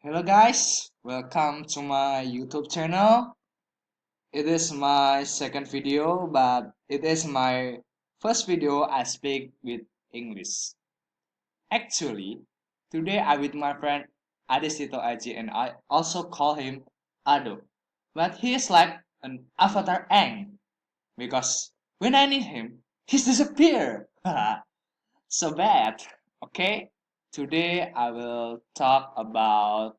Hello guys, welcome to my YouTube channel. It is my second video, but it is my first video I speak with English. Actually, today I with my friend Adesito Aji and I also call him Ado. But he is like an avatar Aang because when I need him, he's disappear. So bad. Okay? Today I will talk about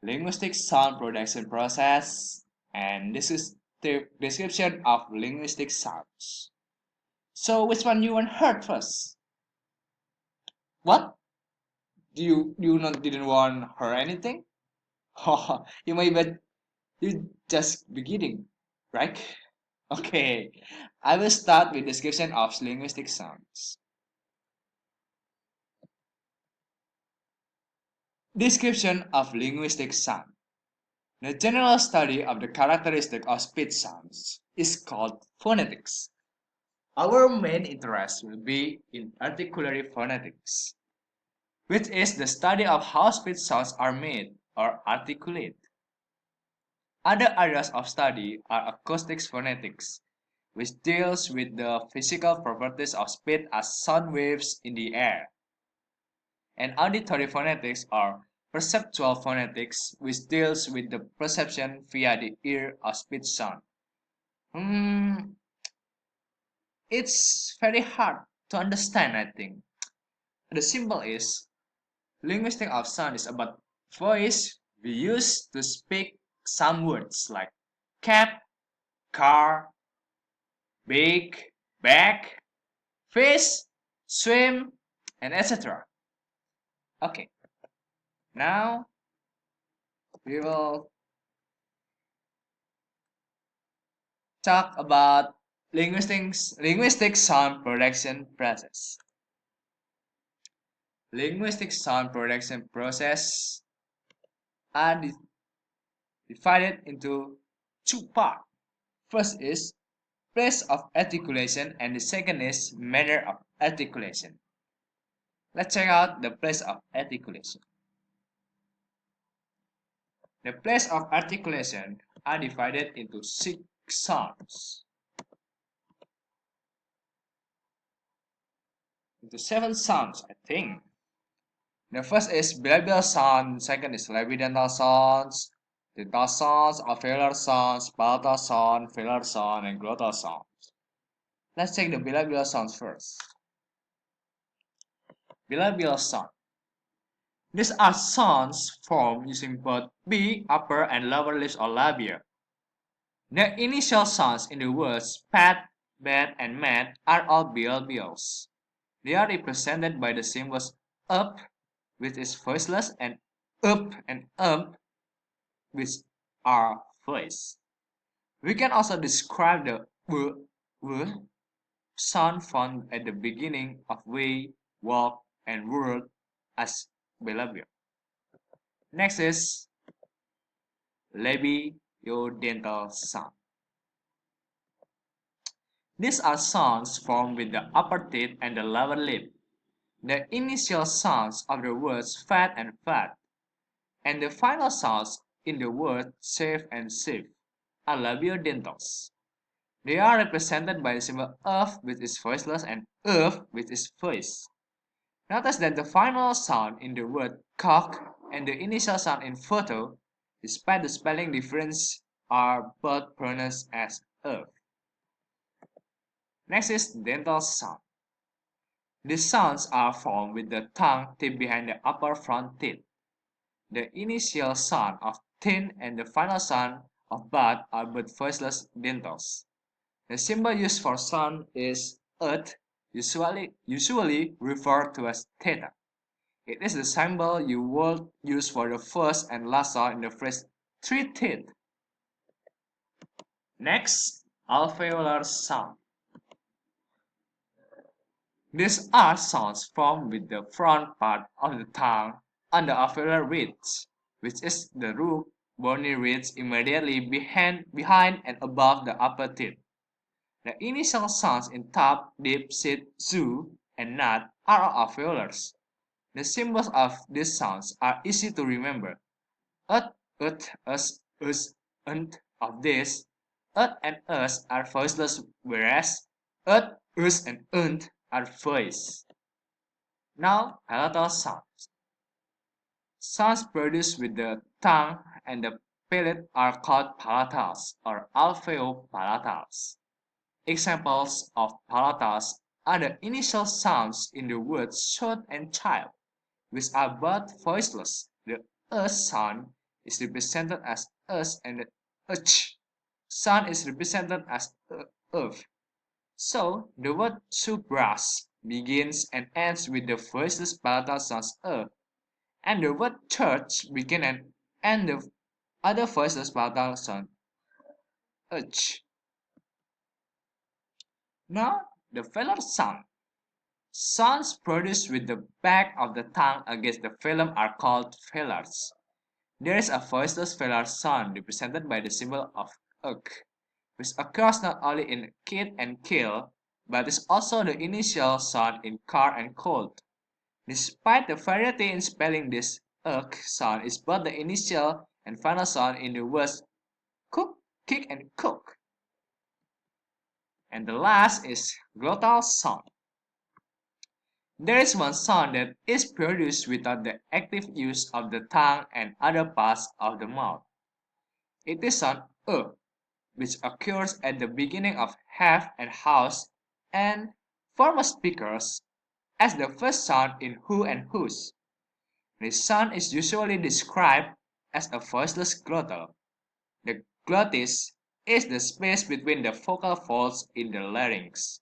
linguistic sound production process, and this is the description of linguistic sounds. So which one you want heard first? What? Do you not didn't want hear anything? You may bet you just beginning, right? Okay, I will start with description of linguistic sounds. Description of linguistic sound. The general study of the characteristic of speech sounds is called phonetics. Our main interest will be in articulatory phonetics, which is the study of how speech sounds are made or articulate. Other areas of study are acoustics phonetics, which deals with the physical properties of speech as sound waves in the air, and auditory phonetics or perceptual phonetics, which deals with the perception via the ear of speech sound. Hmm, it's very hard to understand, I think. The symbol is linguistic of sound is about voice we use to speak some words like cat, car, bake, bag, fish, swim, and etc. Okay, now we will talk about linguistic sound production process. Linguistic sound production process are divided into two parts. First is place of articulation and the second is manner of articulation. Let's check out the place of articulation. The place of articulation are divided into six sounds, into seven sounds, I think. The first is bilabial sound, second is labidental sounds, dental sounds, alveolar sounds, palatal sound, velar sound, and glottal sounds. Let's take the bilabial sounds first. Bilabial sound. These are sounds formed using both big, upper, and lower lips or labia. The initial sounds in the words pat, bat, and mat are all bilabials. They are represented by the symbols up, which is voiceless, and up and which are voiced. We can also describe the w sound found at the beginning of way, walk, and word as bilabial. Next is labiodental sound. These are sounds formed with the upper teeth and the lower lip. The initial sounds of the words fat and fat, and the final sounds in the word safe and safe are labiodentals. They are represented by the symbol of, which is voiceless, and of, which is voice. Notice that the final sound in the word cock and the initial sound in photo, despite the spelling difference, are both pronounced as of. Next is dental sound. These sounds are formed with the tongue tip behind the upper front teeth. The initial sound of thin and the final sound of bud are both voiceless dentals. The symbol used for sound is th, usually referred to as theta. It is the symbol you would use for the first and last sound in the phrase three teeth. Next, alveolar sound. These are sounds formed with the front part of the tongue on the alveolar ridge, which is the root bony ridge immediately behind and above the upper teeth. The initial sounds in top, dip, sit, zoo, and nut are all alveolars. The symbols of these sounds are easy to remember. Ut, ut, us, unt. Of this, ut and us are voiceless, whereas ut, us, and unt are voiced. Now, palatal sounds. Sounds produced with the tongue and the palate are called palatals or alveopalatals. Examples of palatals are the initial sounds in the words short and child, which are both voiceless. The us sound is represented as us and the ch sound is represented as of. So the word subras begins and ends with the voiceless palatal sounds and the word church begin and end the other voiceless palatal sound ch. Now the velar sound. Sounds produced with the back of the tongue against the phlegm are called velars. There is a voiceless velar sound represented by the symbol of uk, which occurs not only in kid and kill, but is also the initial sound in car and cold. Despite the variety in spelling, this uk sound is both the initial and final sound in the words cook, kick, and cook. And the last is glottal sound. There is one sound that is produced without the active use of the tongue and other parts of the mouth. It is sound which occurs at the beginning of have and house and former speakers as the first sound in who and whose. This sound is usually described as a voiceless glottal. The glottis is the space between the vocal folds in the larynx.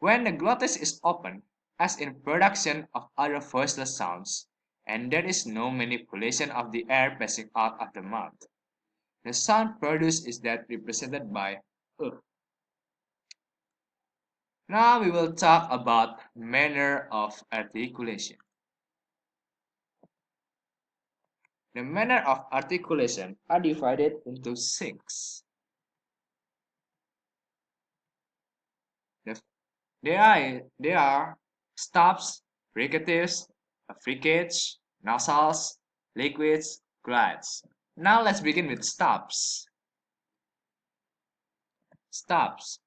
When the glottis is open, as in production of other voiceless sounds, and there is no manipulation of the air passing out of the mouth, the sound produced is that represented by uh. Now we will talk about manner of articulation. The manner of articulation are divided into six. The- There are stops, fricatives, affricates, nasals, liquids, glides. Now let's begin with stops. Stops.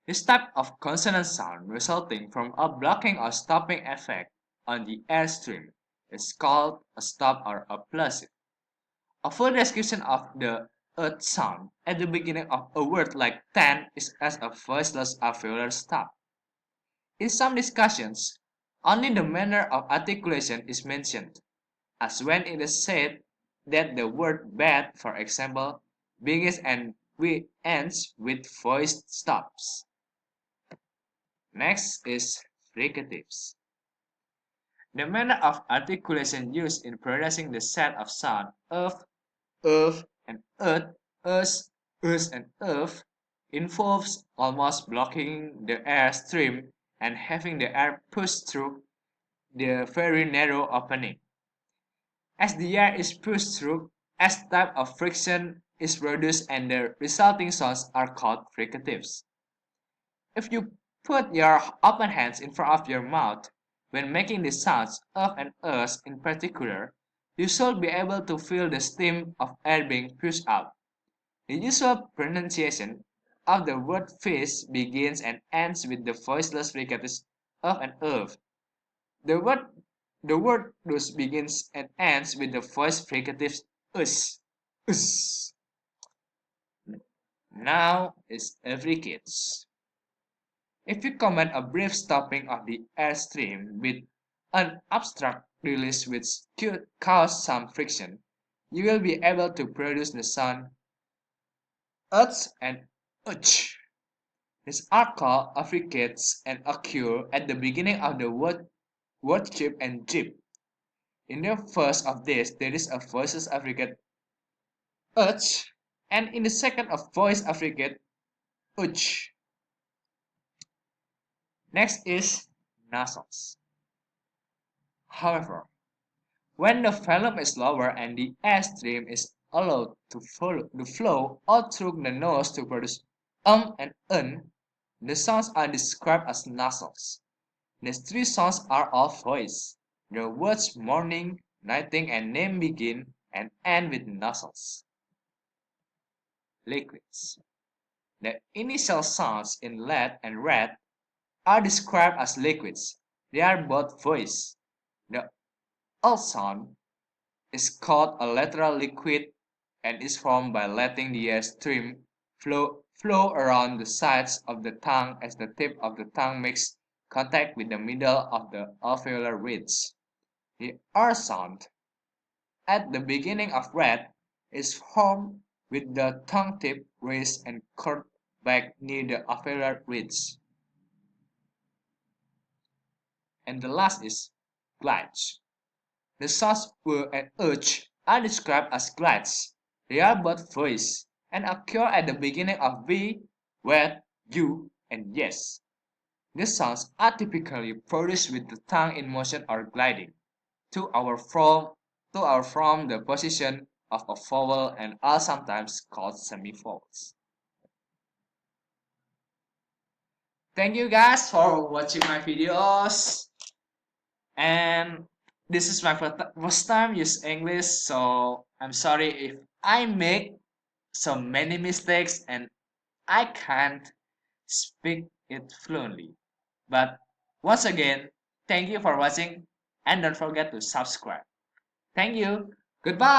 This type of consonant sound resulting from a blocking or stopping effect on the airstream is called a stop or a plosive. A full description of the earth sound at the beginning of a word like ten is as a voiceless alveolar stop. In some discussions, only the manner of articulation is mentioned, as when it is said that the word bed, for example, begins and ends with voiced stops. Next is fricatives. The manner of articulation used in pronouncing the set of sound of, and us, and of involves almost blocking the air stream and having the air pushed through the very narrow opening. As the air is pushed through, as type of friction is produced and the resulting sounds are called fricatives. If you put your open hands in front of your mouth when making the sounds of and us in particular, you should be able to feel the stream of air being pushed out. The usual pronunciation of the word fish begins and ends with the voiceless fricatives of and of. The word the word thus begins and ends with the voiced fricatives us. Us. Now is every kids. If you command a brief stopping of the airstream with an abstract release which could cause some friction, you will be able to produce the sound uts and uch. These are called affricates and occur at the beginning of the word chip and jib. In the first of this, there is a voiceless affricate uch, and in the second, a voice affricate uch. Next is nasals. However, when the phlegm is lower and the air stream is allowed to flow out through the nose to produce and un, the sounds are described as nasals. These three sounds are all voiced. The words morning, nighting, and name begin and end with nasals. Liquids. The initial sounds in let and red are described as liquids. They are both voiced. The L sound is called a lateral liquid and is formed by letting the air stream flow around the sides of the tongue as the tip of the tongue makes contact with the middle of the alveolar ridge. The R sound at the beginning of red is formed with the tongue tip raised and curved back near the alveolar ridge. And the last is glide. The sounds W and H are described as glides. They are both voiced and occur at the beginning of V, wet, U, and yes. These sounds are typically produced with the tongue in motion or gliding to or from the position of a vowel and are sometimes called semivowels. Thank you guys for watching my videos. And this is my first time use English, so I'm sorry if I make so many mistakes and I can't speak it fluently. But once again, thank you for watching and don't forget to subscribe. Thank you. Goodbye.